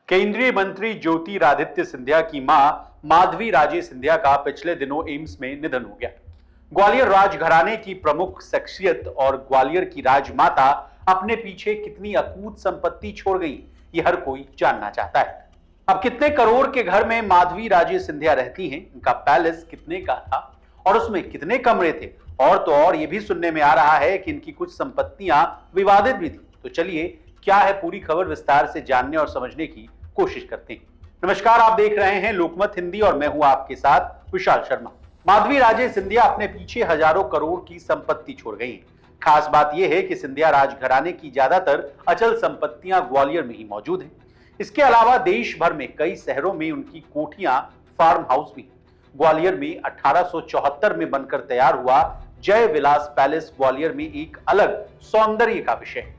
केंद्रीय मंत्री ज्योतिरादित्य सिंधिया की मां माधवी राजे सिंधिया का पिछले दिनों एम्स में निधन हो गया। ग्वालियर राजघराने की प्रमुख शख्सियत और ग्वालियर की राजमाता अपने पीछे कितनी अकूत संपत्ति छोड़ गई, ये हर कोई जानना चाहता है। अब कितने करोड़ के घर में माधवी राजे सिंधिया रहती हैं, इनका पैलेस कितने का था और उसमें कितने कमरे थे, और तो और ये भी सुनने में आ रहा है कि इनकी कुछ संपत्तियां विवादित भी थी। तो चलिए, क्या है पूरी खबर, विस्तार से जानने और समझने की कोशिश करते हैं। नमस्कार, आप देख रहे हैं लोकमत हिंदी और मैं हूं आपके साथ विशाल शर्मा। माधवी राजे सिंधिया अपने पीछे हजारों करोड़ की संपत्ति छोड़ गई हैं। खास बात यह है कि सिंधिया राजघराने की ज्यादातर अचल संपत्तियां ग्वालियर में ही मौजूद हैं। इसके अलावा देश भर में कई शहरों में उनकी कोठियां, फार्म हाउस भी। ग्वालियर में 1874 में बनकर तैयार हुआ जय विलास पैलेस ग्वालियर में एक अलग सौंदर्य का विषय है।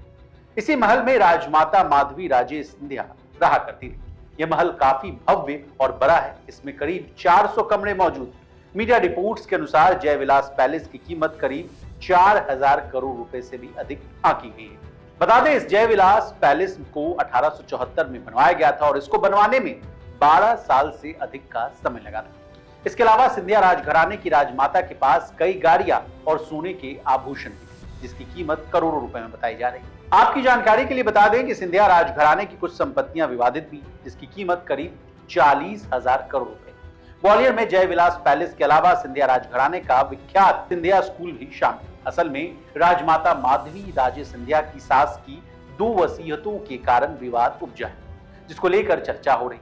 इसी महल में राजमाता माधवी राजे सिंधिया रहा करती थी। यह महल काफी भव्य और बड़ा है। इसमें करीब 400 कमरे मौजूद। मीडिया रिपोर्ट्स के अनुसार जय विलास पैलेस की कीमत करीब 4000 करोड़ रुपए से भी अधिक आंकी गई है। बता दें, इस जय विलास पैलेस को 1874 में बनवाया गया था और इसको बनवाने में 12 साल से अधिक का समय लगा था। इसके अलावा सिंधिया राजघराने की राजमाता के पास कई गाड़ियां और सोने के आभूषण थे, जिसकी कीमत करोड़ों रुपए में बताई जा रही है। आपकी जानकारी के लिए बता दें कि सिंधिया राजघराने की कुछ संपत्तियां विवादित भी, जिसकी कीमत करीब 40,000 करोड़ रुपए। ग्वालियर में जय विलास पैलेस के अलावा सिंधिया राजघराने का विख्यात सिंधिया स्कूल भी शामिल। असल में राजमाता माधवी राजे सिंधिया की सास की 2 वसीयतों के कारण विवाद उपजा है, जिसको लेकर चर्चा हो रही।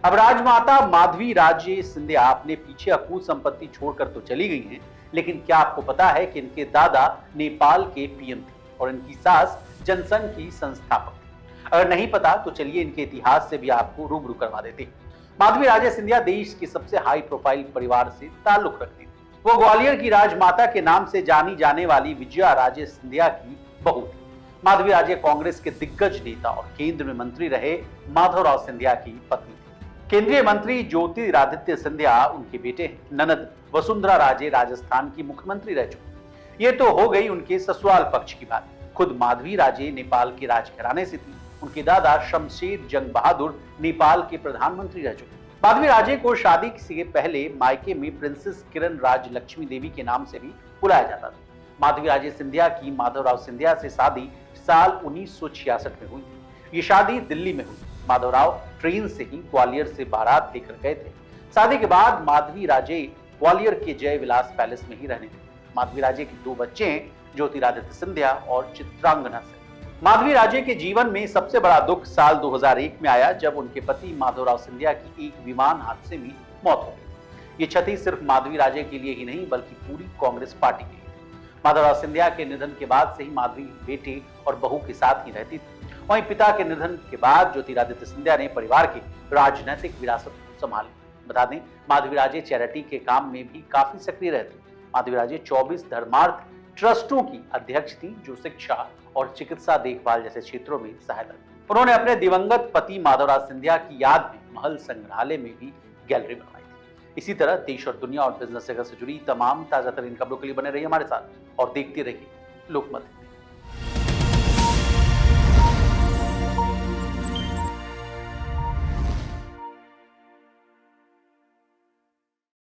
अब राजमाता माधवी राजे सिंधिया अपने पीछे अकूत संपत्ति छोड़कर तो चली गई हैं, लेकिन क्या आपको पता है कि इनके दादा नेपाल के पीएम थे और इनकी सास जनसंघ की संस्थापक थी? अगर नहीं पता तो चलिए इनके इतिहास से भी आपको रूबरू करवा देते हैं। माधवी राजे सिंधिया देश की सबसे हाई प्रोफाइल परिवार से ताल्लुक रखती थी। वो ग्वालियर की राजमाता के नाम से जानी जाने वाली विजया राजे सिंधिया की बहू थी। माधवी राजे कांग्रेस के दिग्गज नेता और केंद्र में मंत्री रहे माधवराव सिंधिया की पत्नी थी। केंद्रीय मंत्री ज्योतिरादित्य सिंधिया उनके बेटे हैं। ननद वसुंधरा राजे राजस्थान की मुख्यमंत्री रह चुकी। ये तो हो गई उनके ससुराल पक्ष की बात। खुद माधवी राजे नेपाल के राजघराने से थी। उनके दादा शमशेर जंग बहादुर नेपाल के प्रधानमंत्री रह चुके। माधवी राजे को शादी से पहले मायके में प्रिंसेस किरण राज लक्ष्मी देवी के नाम से भी बुलाया जाता था। माधवी राजे सिंधिया की माधवराव सिंधिया से शादी साल 1966 में हुई थी। ये शादी दिल्ली में हुई। माधवराव ट्रेन से ही ग्वालियर से बारात लेकर गए थे। शादी के बाद माधवी राजे ग्वालियर के जय विलास पैलेस में ही रहने लगे। माधवी राजे के 2 बच्चे हैं, ज्योतिरादित्य सिंधिया और चित्रांगना सिंधिया। माधवी राजे के जीवन में सबसे बड़ा दुख साल 2001 में आया, जब उनके पति माधवराव सिंधिया की एक विमान हादसे में मौत हो गई। ये क्षति सिर्फ माधवी राजे के लिए ही नहीं, बल्कि पूरी कांग्रेस पार्टी के लिए थी। माधवराव सिंधिया के निधन के बाद से ही माधवी बेटे और बहू के साथ ही रहती थी। वहीं पिता के निधन के बाद ज्योतिरादित्य सिंधिया ने परिवार की राजनीतिक विरासत संभाली। बता दें, माधवी राजे चैरिटी के काम में भी काफी सक्रिय रहती। माधवी राजे 24 धर्मार्थ ट्रस्टों की अध्यक्ष थी, जो शिक्षा और चिकित्सा देखभाल जैसे क्षेत्रों में सहायता की। उन्होंने अपने दिवंगत पति माधवराव सिंधिया की याद में महल संग्रहालय में भी गैलरी बनवाई थी। इसी तरह देश और दुनिया और बिजनेस जगत से जुड़ी तमाम ताजा तरीन खबरों के लिए बने रहिए हमारे साथ और देखते रहिए लोकमत।